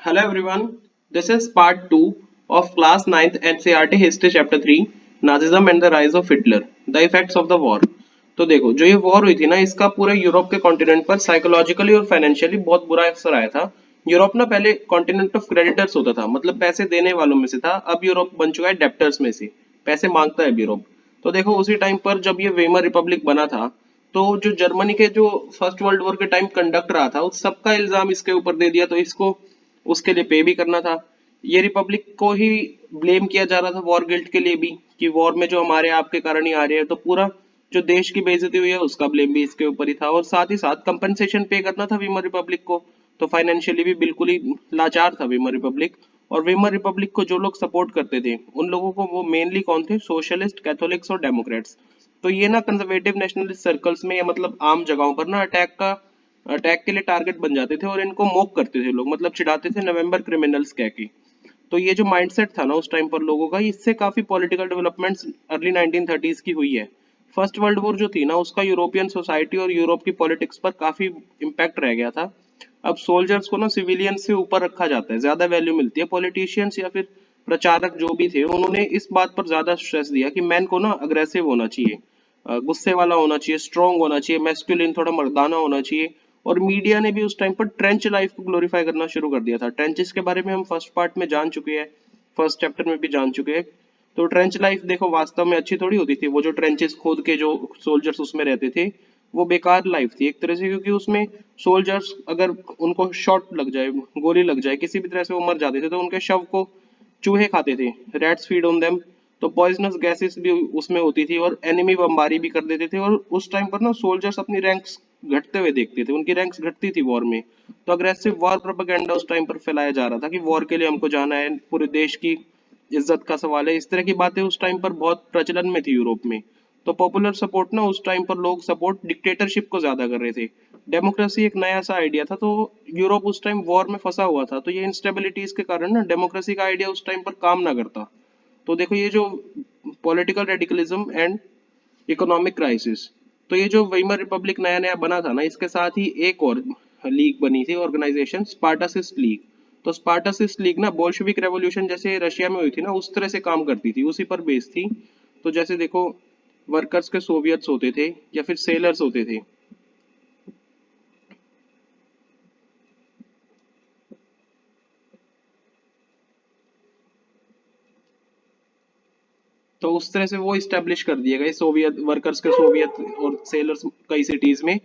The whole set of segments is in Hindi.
Hello everyone, this is part 2 of class 9th NCERT History Chapter 3 Nazism and the Rise of Hitler The Effects of the War। तो देखो जो ये वॉर हुई थी ना इसका पूरे यूरोप के कॉन्टिनेंट पर साइकोलॉजिकली और फाइनेंशियली बहुत बुरा असर आया था। यूरोप ना पहले कॉन्टिनेंट ऑफ क्रेडिटर्स होता था, मतलब पैसे देने वालों में से था। अब यूरोप बन चुका है डेप्टर्स में से, पैसे मांगता है अब यूरोप। तो देखो उसी टाइम पर जब ये वेमर रिपब्लिक बना था तो जो जर्मनी के जो फर्स्ट वर्ल्ड वॉर के टाइम कंडक्ट रहा था उस सबका इल्जाम इसके ऊपर दे दिया, तो इसको उसके लिए पे भी करना था। ये रिपब्लिक को ही ब्लेम किया जा रहा था वॉर गिल्ट के लिए भी, कि वॉर में जो हमारे आपके कारण ही आ रहे हैं, तो पूरा जो देश की बेइज्जती हुई है उसका ब्लेम भी इसके ऊपर ही था। और साथ ही साथ कंपनसेशन पे करना था वीमर रिपब्लिक को, तो फाइनेंशियली भी बिल्कुल ही लाचार था वीमर रिपब्लिक। और वीमर रिपब्लिक को जो लोग सपोर्ट करते थे उन लोगों को वो मेनली कौन थे, सोशलिस्ट, कैथोलिक्स और डेमोक्रेट्स। तो ये ना कंजर्वेटिव नेशनलिस्ट सर्कल्स में या मतलब आम जगहों पर ना अटैक के लिए टारगेट बन जाते थे और इनको मोक करते थे लोग, मतलब चिढ़ाते थे नवंबर क्रिमिनल्स कह के। तो ये जो माइंडसेट था ना उस टाइम पर लोगों का, इससे काफी पॉलिटिकल डेवलपमेंट्स अर्ली 1930s की हुई है। फर्स्ट वर्ल्ड वॉर जो थी ना उसका यूरोपियन सोसाइटी और यूरोप की पॉलिटिक्स पर काफी इम्पैक्ट रह गया था। अब सोल्जर्स को ना सिविलियन से ऊपर रखा जाता है, ज्यादा वैल्यू मिलती है। पॉलिटिशियंस या फिर प्रचारक जो भी थे उन्होंने इस बात पर ज्यादा स्ट्रेस दिया कि मैन को ना अग्रेसिव होना चाहिए, गुस्से वाला होना चाहिए, स्ट्रांग होना चाहिए, मैस्कुलिन, थोड़ा मर्दाना होना चाहिए। और मीडिया ने भी उस टाइम पर ट्रेंच लाइफ को ग्लोरीफाई करना शुरू कर दिया था। ट्रेंचेस के बारे में हम फर्स्ट पार्ट में जान चुके हैं, फर्स्ट चैप्टर में भी जान चुके हैं। तो ट्रेंच लाइफ देखो वास्तव में अच्छी थोड़ी होती थी। वो जो ट्रेंचेस खोद के जो सोल्जर्स उसमें रहते थे वो बेकार लाइफ थी एक तरह से, क्योंकि उसमें सोल्जर्स अगर उनको शॉट लग जाए, गोली लग जाए, किसी भी तरह से वो मर जाते थे तो उनके शव को चूहे खाते थे, रैट्स फीड ऑन देम। तो पॉइजनस गैसेस भी उसमें होती थी और एनिमी बमबारी भी कर देते थे। और उस टाइम पर ना सोल्जर्स अपनी रैंक्स घटते हुए देखते थे, उनकी रैंक्स घटती थी वॉर में। तो अग्रेसिव वॉर प्रोपेगेंडा उस टाइम पर फैलाया जा रहा था कि वॉर के लिए हमको जाना है, पूरे देश की इज्जत का सवाल है। इस तरह की बातें उस टाइम पर बहुत प्रचलन में थी यूरोप में। तो पॉपुलर सपोर्ट ना उस टाइम पर लोग सपोर्ट डिक्टेटरशिप को ज्यादा कर रहे थे। डेमोक्रेसी एक नया सा आइडिया था, तो यूरोप उस टाइम वॉर में फंसा हुआ था। तो ये इंस्टेबिलिटीज के कारण ना डेमोक्रेसी का आइडिया उस टाइम पर काम ना करता। तो देखो ये जो political radicalism and economic crisis, तो ये जो वेइमर रिपब्लिक नया नया बना था ना इसके साथ ही एक और लीग बनी थी, ऑर्गेनाइजेशन, स्पार्टासिस्ट लीग। तो स्पार्टासिस्ट लीग ना बोल्शेविक रेवोल्यूशन जैसे रशिया में हुई थी ना उस तरह से काम करती थी, उसी पर बेस्ड थी। तो जैसे देखो वर्कर्स के सोवियत्स होते थे या फिर सेलर्स होते थे। तो उस तरह से वो इस्टेब्लिश कर दिए गए सोवियत वर्कर्स के सोवियत और सेलर्स कई सिटीज में,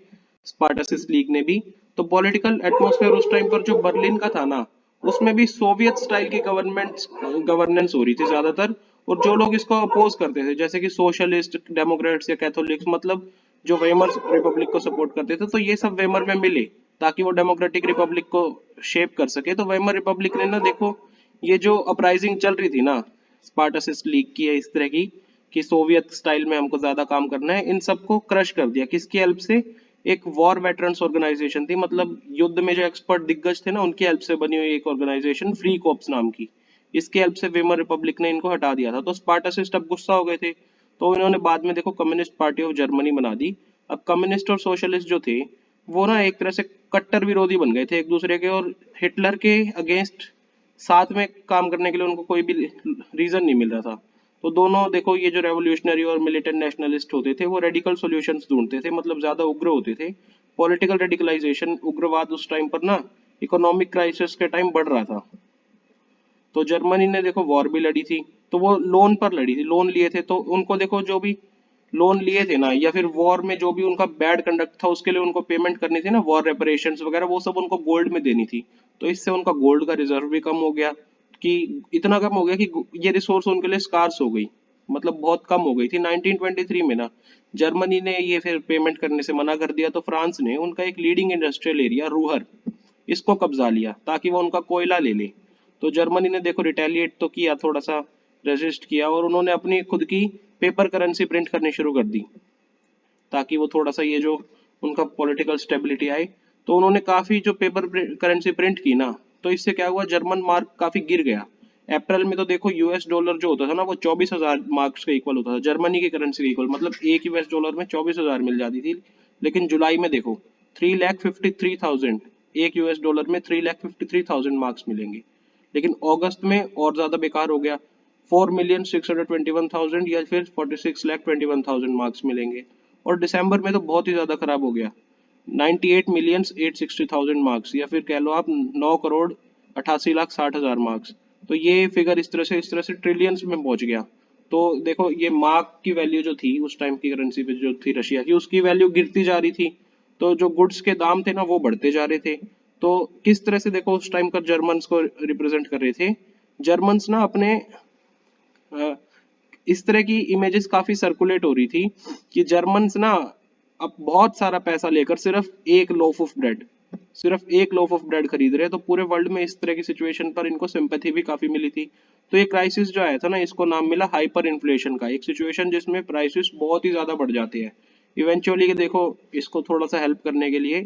स्पार्टासिस लीग ने भी। तो पॉलिटिकल एटमॉस्फेयर उस टाइम पर जो बर्लिन का था ना उसमें भी सोवियत स्टाइल की गवर्नेंस हो रही थी ज्यादातर। और जो लोग इसको अपोज करते थे जैसे कि सोशलिस्ट, डेमोक्रेट्स या कैथोलिक्स, मतलब जो वेमर रिपब्लिक को सपोर्ट करते थे, तो ये सब वेमर में मिले ताकि वो डेमोक्रेटिक रिपब्लिक को शेप कर सके। तो वेमर रिपब्लिक ने ना देखो ये जो अपराइजिंग चल रही थी ना स्पार्टासिस्ट लीग की है इस तरह की, कि सोवियत स्टाइल में हमको ज्यादा काम करना है, इन सबको क्रश कर दिया। किसकी हेल्प से? एक वॉर वेटरन्स ऑर्गेनाइजेशन थी, मतलब युद्ध में जो एक्सपर्ट दिग्गज थे ना उनकी हेल्प से बनी हुई एक ऑर्गेनाइजेशन, फ्री कॉप्स नाम की। इसकी हेल्प से वेमर रिपब्लिक ने इनको हटा दिया था। तो स्पार्टासिस्ट अब गुस्सा हो गए थे, तो इन्होंने बाद में देखो कम्युनिस्ट पार्टी ऑफ जर्मनी बना दी। अब कम्युनिस्ट और सोशलिस्ट जो थे वो ना एक तरह से कट्टर विरोधी बन गए थे एक दूसरे के, और हिटलर के अगेंस्ट साथ में काम करने के लिए उनको कोई भी रीजन नहीं मिल रहा था। तो दोनों देखो ये जो रेवोल्यूशनरी और मिलिटेंट नेशनलिस्ट होते थे वो रेडिकल सॉल्यूशंस ढूंढते थे, मतलब ज्यादा उग्र होते थे। पॉलिटिकल रेडिकलाइजेशन, उग्रवाद उस टाइम पर ना इकोनॉमिक क्राइसिस के टाइम बढ़ रहा था। तो जर्मनी ने देखो वॉर भी लड़ी थी, तो वो लोन पर लड़ी थी, लोन लिए थे। तो उनको देखो जो भी लोन लिए थे ना या फिर वॉर में जो भी उनका बैड कंडक्ट था उसके लिए उनको पेमेंट करनी थी ना, वॉर रेपरेशंस वगैरह, वो सब उनको गोल्ड में देनी थी। तो इससे उनका गोल्ड का रिजर्व भी कम हो गया, कि इतना कम हो गया कि ये रिसोर्स उनके लिए स्कार्स हो गई, मतलब बहुत कम हो गई थी 1923 में ना। जर्मनी ने ये फिर पेमेंट करने से मना कर दिया, तो फ्रांस ने उनका एक लीडिंग इंडस्ट्रियल एरिया रूहर, इसको कब्जा लिया ताकि वो उनका कोयला ले ले। तो जर्मनी ने देखो रिटेलिएट तो किया, थोड़ा सा रेजिस्ट किया, और उन्होंने अपनी खुद की पेपर करेंसी प्रिंट करनी शुरू कर दी ताकि वो थोड़ा सा ये जो उनका पॉलिटिकल स्टेबिलिटी आए। तो उन्होंने काफी जो पेपर करेंसी प्रिंट की ना, तो इससे क्या हुआ, जर्मन मार्क काफी गिर गया। अप्रैल में तो देखो यूएस डॉलर जो होता था ना वो 24,000 मार्क्स के इक्वल होता था, जर्मनी की करेंसी के इक्वल, मतलब एक यूएस डॉलर में 24,000 मिल जाती थी। लेकिन जुलाई में देखो 3,53,000, एक यूएस डॉलर में 3,53,000 मार्क्स मिलेंगे। लेकिन अगस्त में और ज्यादा बेकार हो गया, 4,621,000 या फिर 46,21,000 मार्क्स मिलेंगे। और दिसंबर में तो बहुत ही ज्यादा खराब हो गया, 98,860,000 मार्क्स, या फिर कह लो आप 9,88,60,000 मार्क्स। तो ये फिगर इस तरह से ट्रिलियंस में पहुंच गया। तो देखो ये मार्क की वैल्यू जो थी उस टाइम की करेंसी पे जो थी रशिया की, उसकी वैल्यू गिरती जा रही थी। तो जो गुड्स के दाम थे ना वो बढ़ते जा रहे थे। तो किस तरह से देखो उस टाइम पर जर्मन्स को रिप्रेजेंट कर रहे थे। जर्मन्स ना अपने अ, इस तरह की इमेजेस काफी सर्कुलेट हो रही थी कि जर्मन्स ना अब बहुत सारा पैसा लेकर सिर्फ एक लोफ ऑफ ब्रेड खरीद रहे हैं। तो पूरे वर्ल्ड में इस तरह की सिचुएशन पर इनको सिंपैथी भी काफी मिली थी। तो ये क्राइसिस जो आया था ना, इसको नाम मिला हाइपर इन्फ्लेशन का, एक सिचुएशन जिसमें प्राइसेस बहुत ही ज्यादा बढ़ जाते हैं। इवेंचुअली देखो इसको थोड़ा सा हेल्प करने के लिए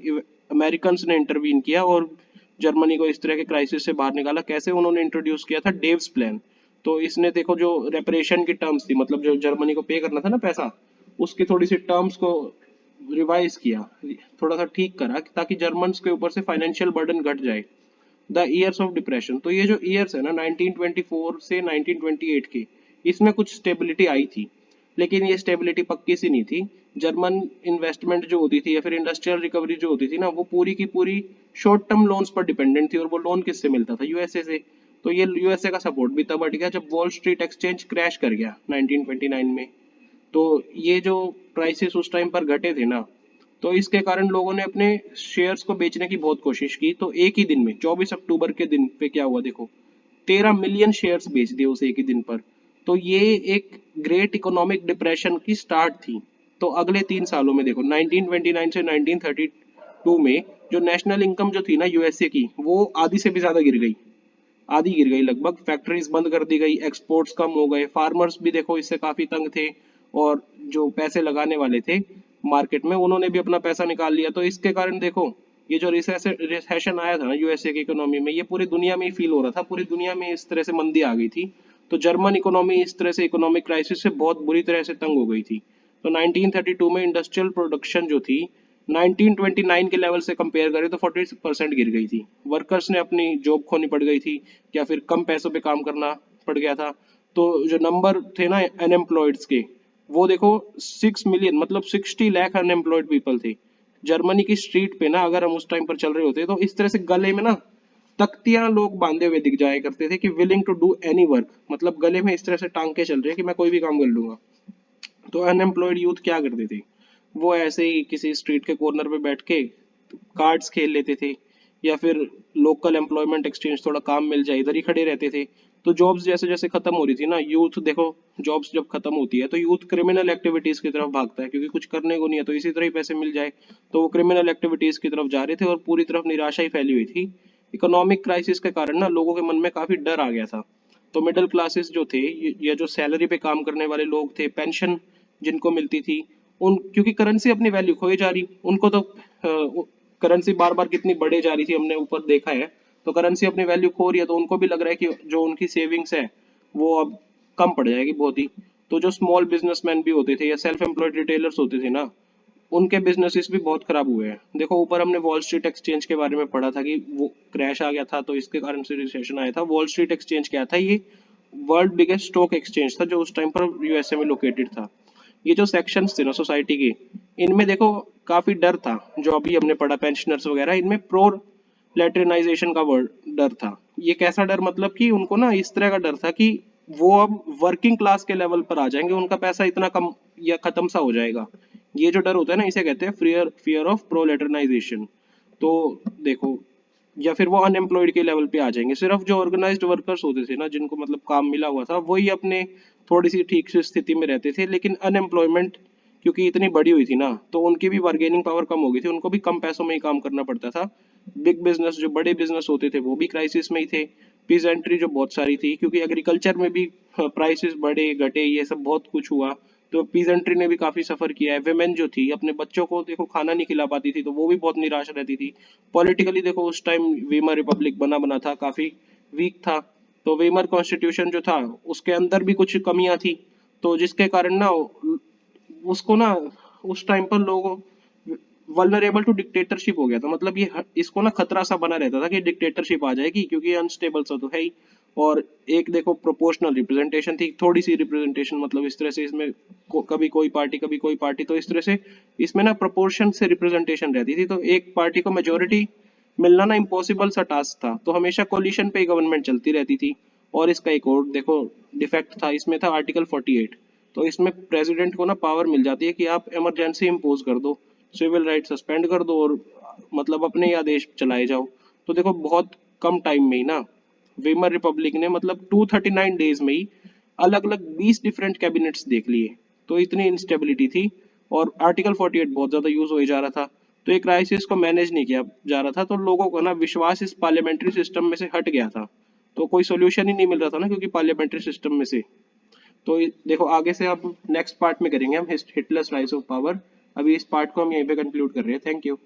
अमेरिकन ने इंटरवीन किया और जर्मनी को इस तरह के क्राइसिस से बाहर निकाला। कैसे? उन्होंने इंट्रोड्यूस किया था डेव्स प्लान। तो इसने देखो जो रेपरेशन की टर्म्स थी, मतलब जो जर्मनी को पे करना था ना पैसा, उसकी थोड़ी सी टर्म्स को रिवाइज किया, थोड़ा सा ठीक करा ताकि जर्मन्स के ऊपर से फाइनेंशियल बर्डन घट जाए। द ईयर्स ऑफ डिप्रेशन, तो ये जो ईयर्स है ना 1924 से 1928 के, इसमें कुछ स्टेबिलिटी आई थी। लेकिन ये स्टेबिलिटी पक्की सी नहीं थी। जर्मन इन्वेस्टमेंट जो होती थी या फिर इंडस्ट्रियल रिकवरी जो होती थी ना, वो पूरी की पूरी शॉर्ट टर्म लोन्स पर डिपेंडेंट थी। और वो लोन किससे मिलता था? यूएसए से। तो ये यूएसए का सपोर्ट भी तब हट गया जब वॉल स्ट्रीट एक्सचेंज क्रैश कर गया 1929 में। तो ये जो प्राइसेस उस टाइम पर घटे थे ना, तो इसके कारण लोगों ने अपने शेयर्स को बेचने की बहुत कोशिश की। तो एक ही दिन में 24 अक्टूबर के दिन पे क्या हुआ देखो, 13 मिलियन शेयर्स बेच दिए उस एक ही दिन पर। तो ये एक ग्रेट इकोनॉमिक डिप्रेशन की स्टार्ट थी। तो अगले 3 सालों में देखो 1929 से 1932 में जो नेशनल इनकम जो थी ना यूएसए की, वो आधी से भी ज्यादा गिर गई। आधी गिर गई लगभग, फैक्ट्रीज बंद कर दी गई, एक्सपोर्ट्स कम हो गए, फार्मर्स भी देखो इससे काफी तंग थे। और जो पैसे लगाने वाले थे मार्केट में, उन्होंने भी अपना पैसा निकाल लिया। तो इसके कारण देखो ये जो रिसेशन आया था ना यूएसए की इकोनॉमी में, ये पूरी दुनिया में ही फील हो रहा था, पूरी दुनिया में इस तरह से मंदी आ गई थी। तो जर्मन इकोनॉमी इस तरह से इकोनॉमिक क्राइसिस से बहुत बुरी तरह से तंग हो गई थी। तो 1932 में इंडस्ट्रियल प्रोडक्शन जो थी 1929 के लेवल से कंपेयर करें तो 40% गिर गई थी। वर्कर्स ने अपनी जॉब खोनी पड़ गई थी या फिर कम पैसों पे काम करना पड़ गया था। तो जो नंबर थे ना अनएम्प्लॉयड्स के, वो देखो 6 मिलियन, मतलब 60 लाख अनएम्प्लॉयड पीपल थे जर्मनी की स्ट्रीट पे ना। अगर हम उस टाइम पर चल रहे होते तो इस तरह से गले में ना तख्तियां लोग बांधे हुए दिख जाया करते थे कि willing to do any work, मतलब गले में इस तरह से टांग के चल रहे हैं कि मैं कोई भी काम कर लूंगा। तो अनएम्प्लॉयड यूथ क्या करते थे, वो ऐसे ही किसी स्ट्रीट के कॉर्नर पे बैठ के कार्ड्स खेल लेते थे, या फिर लोकल एम्प्लॉयमेंट एक्सचेंज, थोड़ा काम मिल जाए, इधर ही खड़े रहते थे। तो जॉब्स जैसे जैसे खत्म हो रही थी ना, यूथ देखो जॉब्स जब खत्म होती है तो यूथ क्रिमिनल एक्टिविटीज की तरफ भागता है, क्योंकि कुछ करने को नहीं है तो इसी तरह ही पैसे मिल जाए। तो वो क्रिमिनल एक्टिविटीज की तरफ जा रहे थे और पूरी तरफ निराशा ही फैली हुई थी। इकोनॉमिक क्राइसिस के कारण ना लोगों के मन में काफी डर आ गया था। तो मिडिल क्लासेस जो थे या जो सैलरी पे काम करने वाले लोग थे, पेंशन जिनको मिलती थी, उन क्योंकि करेंसी अपनी वैल्यू खोई जा रही, उनको तो करेंसी बार बार कितनी बढ़े जा रही थी हमने ऊपर देखा है। तो करेंसी अपनी वैल्यू खो रही है, तो उनको भी लग रहा है कि जो उनकी सेविंग्स है वो अब कम पड़ जाएगी बहुत ही। तो जो स्मॉल बिजनेसमैन भी होते थे या सेल्फ एम्प्लॉयड रिटेलर्स होते थे ना, उनके बिजनेसेस भी बहुत खराब हुए हैं। देखो ऊपर हमने वॉल स्ट्रीट एक्सचेंज के बारे में पढ़ा था कि वो क्रैश आ गया था, तो इसके कारण से रिसेशन आया था। वॉल स्ट्रीट एक्सचेंज क्या था? ये वर्ल्ड बिगेस्ट स्टॉक एक्सचेंज था जो उस टाइम पर यूएसए में लोकेटेड था। ये जो सेक्शंस थे ना सोसाइटी के, इनमें देखो काफी डर था। जो अभी हमने पढ़ा पेंशनर्स वगैरह, इनमें प्रो लेटरिनाइजेशन का वर्ड डर था। ये कैसा डर? मतलब कि उनको ना इस तरह का डर था कि वो अब वर्किंग क्लास के लेवल पर आ जाएंगे, उनका पैसा इतना कम या खत्म सा हो जाएगा। ये जो डर होता है ना, इसे कहते हैं फियर फियर ऑफ प्रोलेटराइजेशन। तो देखो, या फिर वो अनएम्प्लॉयड के लेवल पे आ जाएंगे। सिर्फ जो ऑर्गेनाइज्ड वर्कर्स होते थे ना, जिनको मतलब काम मिला हुआ था, वही अपने थोड़ी सी ठीक से स्थिति में रहते थे। लेकिन अनएम्प्लॉयमेंट क्योंकि इतनी बड़ी हुई थी ना, तो उनकी भी बार्गेनिंग पावर कम हो गई थी, उनको भी कम पैसों में ही काम करना पड़ता था। बिग बिजनेस जो बड़े बिजनेस होते थे वो भी क्राइसिस में ही थे। पीजेंट्री जो बहुत सारी थी, क्योंकि एग्रीकल्चर में भी प्राइसेस बढ़े घटे ये सब बहुत कुछ हुआ। तो पीजेंट्री ने भी काफी सफर किया है। वेमेन जो थी अपने बच्चों को देखो खाना नहीं खिला पाती थी, तो वो भी बहुत निराश रहती थी। पॉलिटिकली देखो उस टाइम वीमर रिपब्लिक बना बना था, काफी वीक था। तो वीमर कॉन्स्टिट्यूशन जो था उसके अंदर भी कुछ कमियां थी। तो जिसके कारण ना उसको ना उस टाइम पर लोगों वल्नरेबल टू डिक्टेटरशिप हो गया था, मतलब ये इसको ना खतरा सा बना रहता था कि डिक्टेटरशिप आ जाएगी, क्योंकि ये अनस्टेबल सा तो है ही। और एक देखो प्रोपोर्शनल रिप्रेजेंटेशन थी, थोड़ी सी रिप्रेजेंटेशन, मतलब इस तरह से इसमें कभी कोई पार्टी कभी कोई पार्टी, तो इस तरह से इसमें ना प्रोपोर्शन से रिप्रेजेंटेशन रहती थी, तो एक पार्टी को मेजोरिटी मिलना ना इम्पॉसिबल सा टास्क था, तो हमेशा कोलिशन पे गवर्नमेंट चलती रहती थी। और इसका एक और देखो डिफेक्ट था, इसमें था आर्टिकल 48। तो इसमें प्रेसिडेंट को ना पावर मिल जाती है कि आप इमरजेंसी इम्पोज कर दो, सिविल राइट सस्पेंड कर दो, और मतलब अपने ही आदेश चलाए जाओ। तो देखो बहुत कम टाइम में ही ना वेमर रिपब्लिक ने मतलब 239 डेज में ही अलग अलग 20 डिफरेंट कैबिनेट्स देख लिए। तो इतनी इंस्टेबिलिटी थी, और आर्टिकल 48 बहुत ज्यादा यूज हो जा रहा था, तो एक क्राइसिस को मैनेज नहीं किया जा रहा था, तो लोगों को ना विश्वास इस पार्लियामेंट्री सिस्टम में से हट गया था। तो कोई सोल्यूशन ही नहीं मिल रहा था ना, क्योंकि पार्लियामेंट्री सिस्टम में से। तो देखो आगे से अब नेक्स्ट पार्ट में करेंगे हम हिटलर्स राइज ऑफ पावर। अभी इस पार्ट को हम यहीं पे कंक्लूड कर रहे हैं। Thank you.